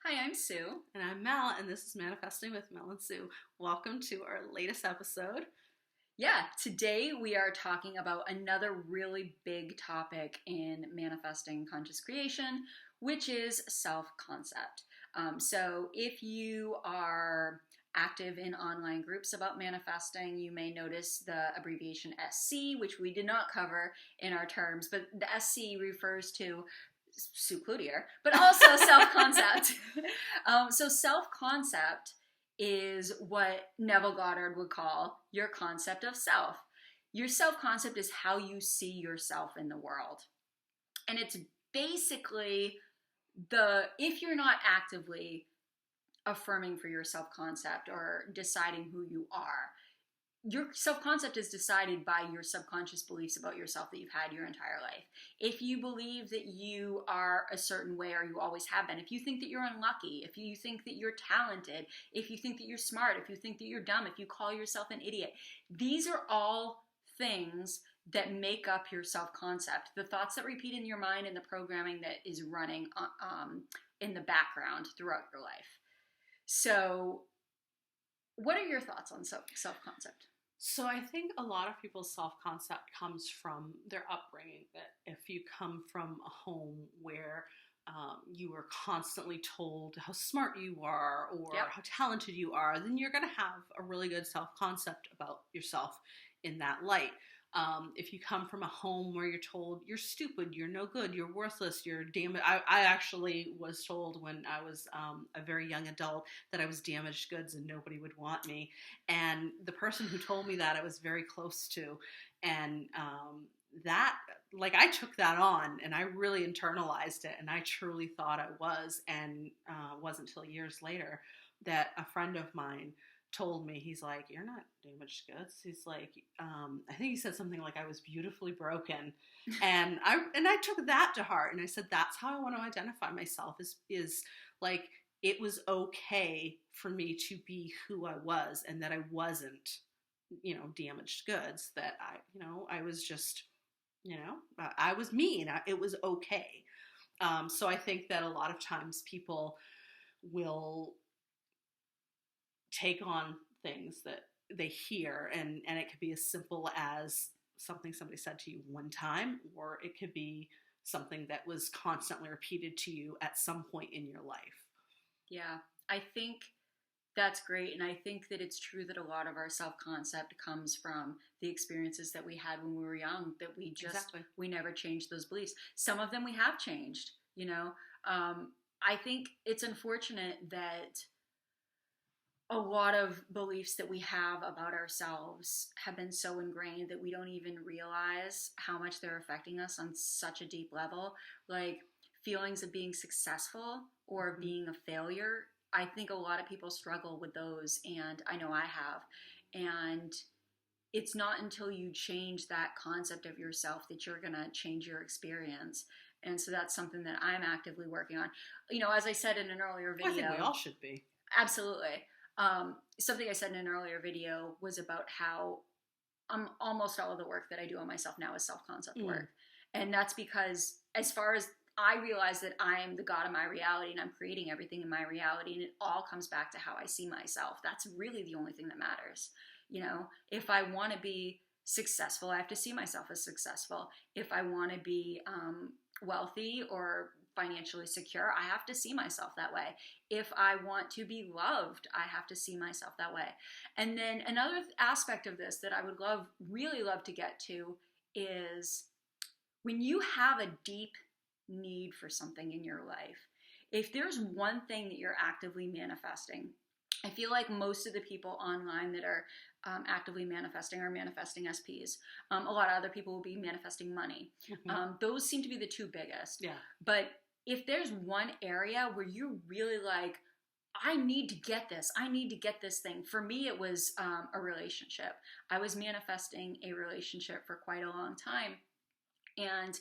Hi, I'm Sue. And I'm Mel, and this is Manifesting with Mel and Sue. Welcome to our latest episode. Yeah, today we are talking about another really big topic in manifesting conscious creation, which is self concept. So, if you are active in online groups about manifesting, you may notice the abbreviation SC, which we did not cover in our terms, but the SC refers to Sue Cloutier, but also self concept. So, self concept is what Neville Goddard would call your concept of self. Your self concept is how you see yourself in the world. And it's basically if you're not actively affirming for your self concept or deciding who you are, your self concept is decided by your subconscious beliefs about yourself that you've had your entire life. If you believe that you are a certain way or you always have been, if you think that you're unlucky, if you think that you're talented, if you think that you're smart, if you think that you're dumb, if you call yourself an idiot, these are all things that make up your self concept. The thoughts that repeat in your mind and the programming that is running in the background throughout your life. So, what are your thoughts on self concept? So I think a lot of people's self-concept comes from their upbringing. That if you come from a home where you were constantly told how smart you are or Yep. how talented you are, then you're going to have a really good self-concept about yourself in that light. If you come from a home where you're told you're stupid, you're no good, you're worthless, you're damaged. I actually was told when I was a very young adult that I was damaged goods and nobody would want me. And the person who told me that I was very close to. And that, like, I took that on and I really internalized it. And I truly thought I was. And it wasn't until years later that a friend of mine told me, he's like, you're not damaged goods. He's like, I think he said something like I was beautifully broken. And I took that to heart. And I said, that's how I want to identify myself is like, it was okay for me to be who I was and that I wasn't, damaged goods, that I was just, I was me and it was okay. So I think that a lot of times people will take on things that they hear, and it could be as simple as something somebody said to you one time, or it could be something that was constantly repeated to you at some point in your life. Yeah, I think that's great. And I think that it's true that a lot of our self concept comes from the experiences that we had when we were young, that Exactly. we never changed those beliefs. Some of them we have changed, you know. I think it's unfortunate that a lot of beliefs that we have about ourselves have been so ingrained that we don't even realize how much they're affecting us on such a deep level. Like feelings of being successful or Mm-hmm. being a failure. I think a lot of people struggle with those, and I know I have. And it's not until you change that concept of yourself that you're going to change your experience. And so that's something that I'm actively working on. You know, as I said in an earlier Well, I think video, we all should be. absolutely. Something I said in an earlier video was about how almost all of the work that I do on myself now is self-concept work. And that's because as far as I realize that I am the God of my reality and I'm creating everything in my reality, and it all comes back to how I see myself. That's really the only thing that matters. You know, if I want to be successful, I have to see myself as successful. If I want to be wealthy or financially secure, I have to see myself that way. If I want to be loved, I have to see myself that way. And then another aspect of this that I would really love to get to is when you have a deep need for something in your life, if there's one thing that you're actively manifesting, I feel like most of the people online that are actively manifesting are manifesting SPs. A lot of other people will be manifesting money. Mm-hmm. Those seem to be the two biggest. Yeah. But if there's one area where you're really like, I need to get this. I need to get this thing. For me, it was a relationship. I was manifesting a relationship for quite a long time. And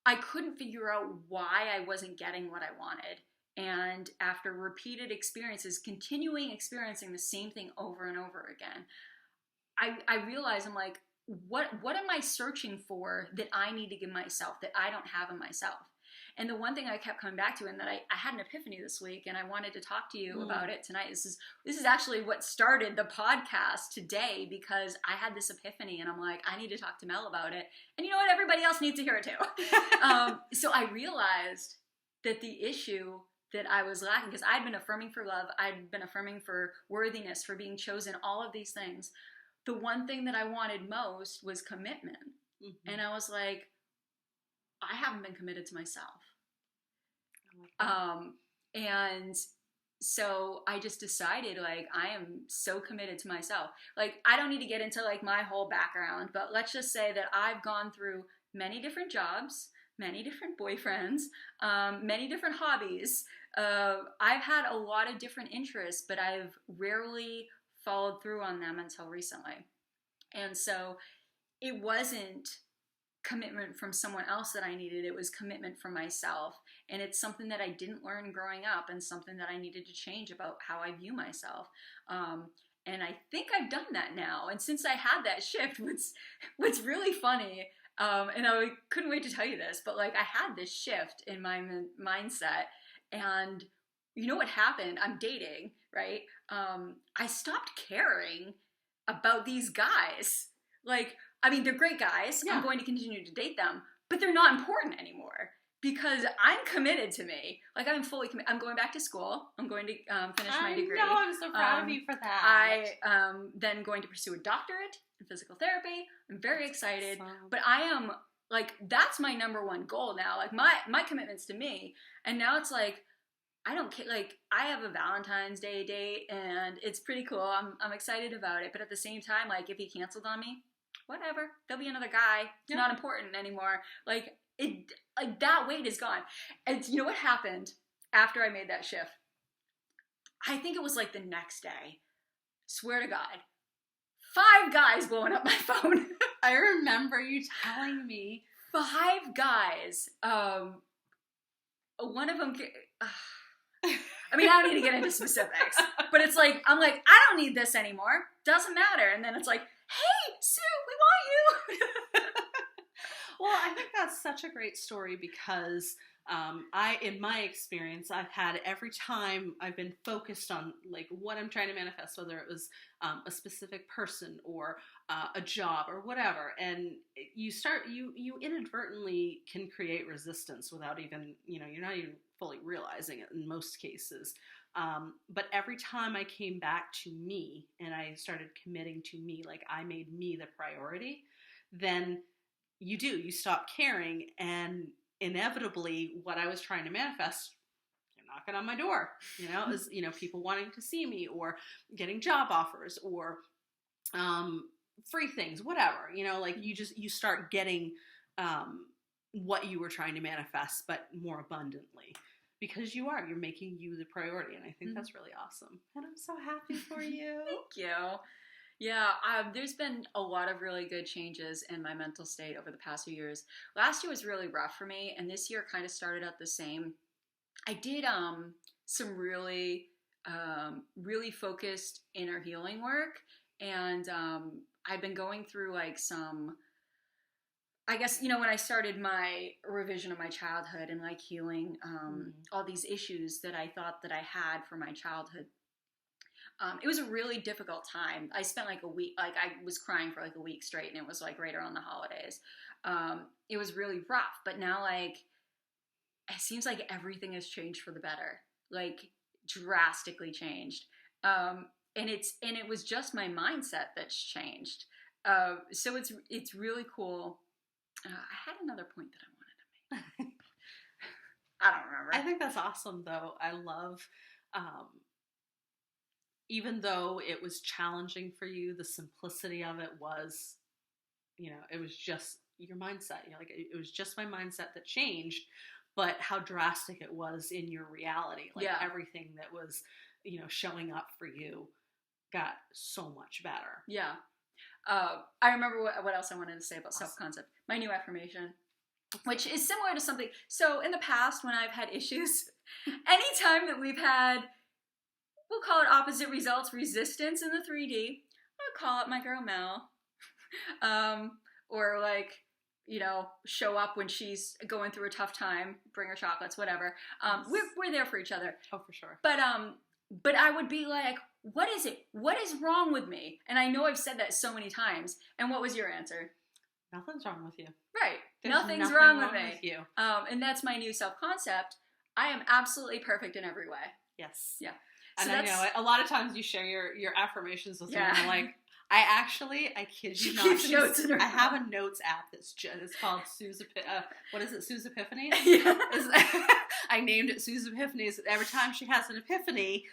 I couldn't figure out why I wasn't getting what I wanted. And after repeated experiences, continuing experiencing the same thing over and over again, I realized I'm like, what am I searching for that I need to give myself that I don't have in myself? And the one thing I kept coming back to, and that I had an epiphany this week, and I wanted to talk to you about it tonight. This is actually what started the podcast today, because I had this epiphany and I'm like, I need to talk to Mel about it. And you know what? Everybody else needs to hear it too. So I realized that the issue that I was lacking, because I'd been affirming for love, I'd been affirming for worthiness, for being chosen, all of these things. The one thing that I wanted most was commitment. Mm-hmm. And I was like, I haven't been committed to myself. And so I just decided, like, I am so committed to myself. Like, I don't need to get into like my whole background, but let's just say that I've gone through many different jobs, many different boyfriends, many different hobbies. I've had a lot of different interests, but I've rarely followed through on them until recently. And so it wasn't commitment from someone else that I needed. It was commitment from myself. And it's something that I didn't learn growing up, and something that I needed to change about how I view myself. And I think I've done that now. And since I had that shift, what's really funny, and I couldn't wait to tell you this, but like, I had this shift in my mindset, and you know what happened? I'm dating, right? I stopped caring about these guys. Like, I mean, they're great guys. Yeah. I'm going to continue to date them, but they're not important anymore because I'm committed to me. Like, I'm fully committed. I'm going back to school. I'm going to finish my degree. I know. I'm so proud of you for that. I then going to pursue a doctorate in physical therapy. I'm very excited. Awesome. But I am, like, that's my number one goal now. Like, my commitment's to me. And now it's like, I don't care. Like, I have a Valentine's Day date, and it's pretty cool. I'm excited about it. But at the same time, like, if he canceled on me, whatever. There'll be another guy. It's not important anymore. Like, that weight is gone. And you know what happened after I made that shift? I think it was like the next day. Swear to God. 5 guys blowing up my phone. I remember you telling me. 5 guys. One of them. I mean, I don't need to get into specifics, but it's like, I'm like, I don't need this anymore. Doesn't matter. And then it's like, hey, Sue, we want you. Well, I think that's such a great story because in my experience, I've had every time I've been focused on like what I'm trying to manifest, whether it was a specific person or a job or whatever, and you inadvertently can create resistance without even, you're not even fully realizing it in most cases. But every time I came back to me and I started committing to me, like I made me the priority, then you stop caring, and inevitably what I was trying to manifest, you're knocking on my door, is, people wanting to see me or getting job offers or free things, whatever, like you start getting what you were trying to manifest, but more abundantly. Because you're making you the priority. And I think that's really awesome. And I'm so happy for you. Thank you. Yeah, there's been a lot of really good changes in my mental state over the past few years. Last year was really rough for me, and this year kind of started out the same. I did some really, really focused inner healing work, and I've been going through like some, I guess, when I started my revision of my childhood and like healing all these issues that I thought that I had from my childhood, it was a really difficult time. I spent like a week, like I was crying for like a week straight, and it was like right around the holidays. It was really rough, but now like it seems like everything has changed for the better, like drastically changed. And it was just my mindset that's changed. So it's really cool. I had another point that I wanted to make. I don't remember. I think that's awesome, though. I love, even though it was challenging for you, the simplicity of it was, it was just your mindset. It was just my mindset that changed, but how drastic it was in your reality. Like everything that was, showing up for you got so much better. Yeah. I remember what else I wanted to say about self-concept. My new affirmation, which is similar to something. So in the past, when I've had issues, anytime that we've had, we'll call it opposite results, resistance in the 3D, I'll call up my girl Mel. Or like, show up when she's going through a tough time, bring her chocolates, whatever. We're there for each other. Oh, for sure. But I would be like, what is it? What is wrong with me? And I know I've said that so many times. And what was your answer? Nothing's wrong with you. Right. There's Nothing's nothing wrong with with me. you. And that's my new self-concept. I am absolutely perfect in every way. Yes. Yeah. And So I know a lot of times you share your affirmations with me, and I'm like, I kid you She not. keeps notes in her I have phone. a notes app it's called Sue's what is it, Sue's Epiphany? Yeah. I named it Sue's Epiphanies. Every time she has an epiphany,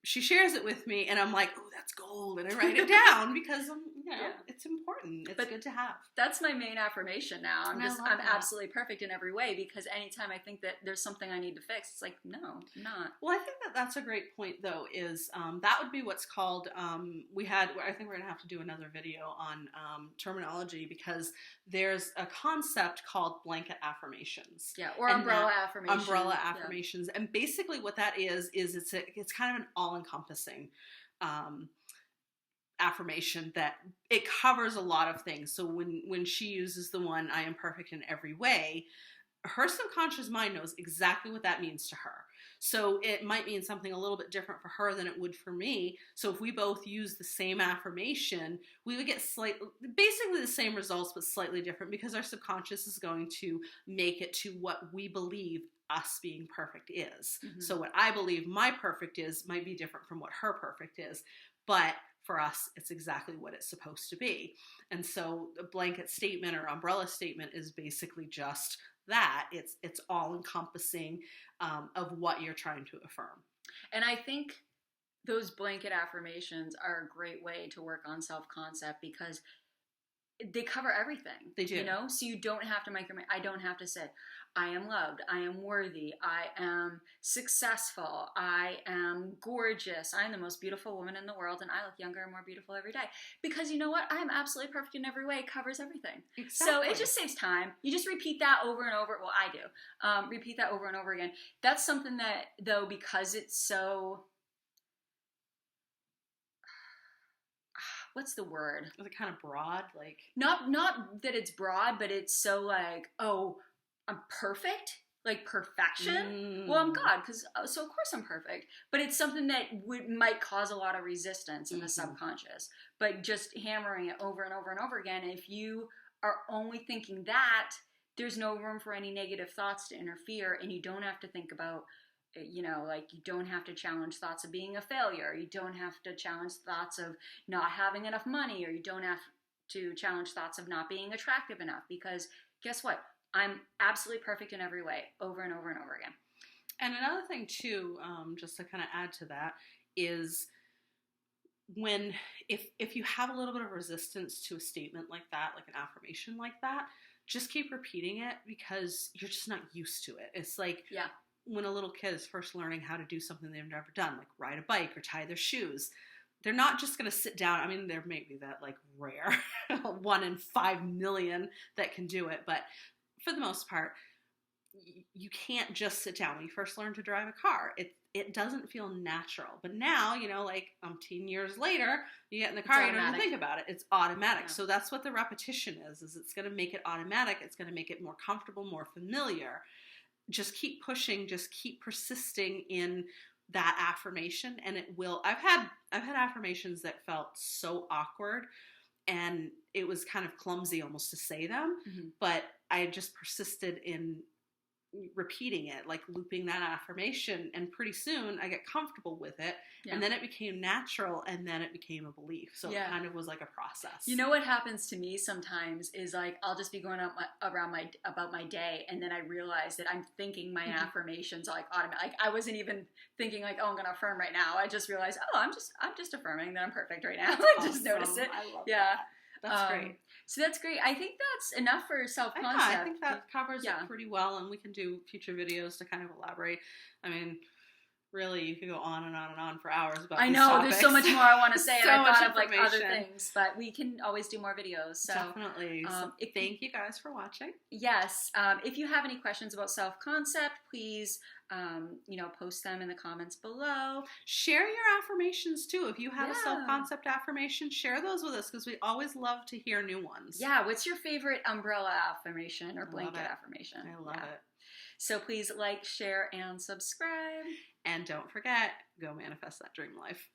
she shares it with me, and I'm like, oh, that's gold, and I write it down because it's important. It's good to have. That's my main affirmation now. I'm absolutely perfect in every way, because anytime I think that there's something I need to fix, it's like, no, I'm not. Well, I think that's a great point, though, is that would be what's called, I think we're going to have to do another video on terminology, because there's a concept called blanket affirmations. Yeah, or umbrella affirmations. Umbrella affirmations. Yeah. And basically what that is it's kind of an all-encompassing affirmation that it covers a lot of things. So when she uses the one, I am perfect in every way, her subconscious mind knows exactly what that means to her. So it might mean something a little bit different for her than it would for me. So if we both use the same affirmation, we would get basically the same results, but slightly different, because our subconscious is going to make it to what we believe us being perfect is. Mm-hmm. So what I believe my perfect is might be different from what her perfect is. But for us, it's exactly what it's supposed to be. And so the blanket statement or umbrella statement is basically just that. It's all encompassing of what you're trying to affirm. And I think those blanket affirmations are a great way to work on self-concept, because they cover everything. They do. So you don't have to I don't have to say, I am loved, I am worthy, I am successful, I am gorgeous, I am the most beautiful woman in the world, and I look younger and more beautiful every day. Because you know what? I am absolutely perfect in every way. It covers everything. Exactly. So it just saves time. You just repeat that over and over. Well, I do. Repeat that over and over again. That's something that, though, because it's so... What's the word? Is it kind of broad? Like, not that it's broad, but it's so like, oh, I'm perfect, like perfection. Well, I'm God, so of course I'm perfect. But it's something that might cause a lot of resistance in the subconscious. But just hammering it over and over and over again, if you are only thinking that, there's no room for any negative thoughts to interfere, and you don't have to think about, you don't have to challenge thoughts of being a failure. You don't have to challenge thoughts of not having enough money, or you don't have to challenge thoughts of not being attractive enough, because guess what? I'm absolutely perfect in every way, over and over and over again. And another thing too, just to kind of add to that, is if you have a little bit of resistance to a statement like that, like an affirmation like that, just keep repeating it, because you're just not used to it. It's like, when a little kid is first learning how to do something they've never done, like ride a bike or tie their shoes, they're not just going to sit down. I mean, there may be that like rare 1 in 5 million that can do it, but for the most part, you can't just sit down. When you first learn to drive a car, it doesn't feel natural. But now, like umpteen years later, you get in the car, you don't even think about it. It's automatic. Yeah. So that's what the repetition is it's going to make it automatic. It's going to make it more comfortable, more familiar. Just keep pushing, just keep persisting in that affirmation, and it will. I've had affirmations that felt so awkward, and it was kind of clumsy almost to say them, but I just persisted in repeating it, like looping that affirmation, and pretty soon I get comfortable with it, and then it became natural, and then it became a belief. So it kind of was like a process. You know what happens to me sometimes is like I'll just be going about my day, and then I realize that I'm thinking my affirmations like automatic. Like I wasn't even thinking like, oh, I'm going to affirm right now. I just realized, oh, I'm just affirming that I'm perfect right now. I just noticed it. I love that. That's great. So that's great. I think that's enough for self-concept. I think that covers it pretty well, and we can do future videos to kind of elaborate. I mean, Really, you could go on and on and on for hours about I these know, topics. there's so much more I want to say, and So I much thought of like other information. things, but we can always do more videos. So Definitely. So thank you guys for watching. yes, if you have any questions about self-concept, please, post them in the comments below. Share your affirmations too. If you have a Yeah. self-concept affirmation, share those with us because we always love to hear new ones. Yeah, what's your favorite umbrella affirmation or blanket affirmation? I love it. So please like, share, and subscribe. And don't forget, go manifest that dream life.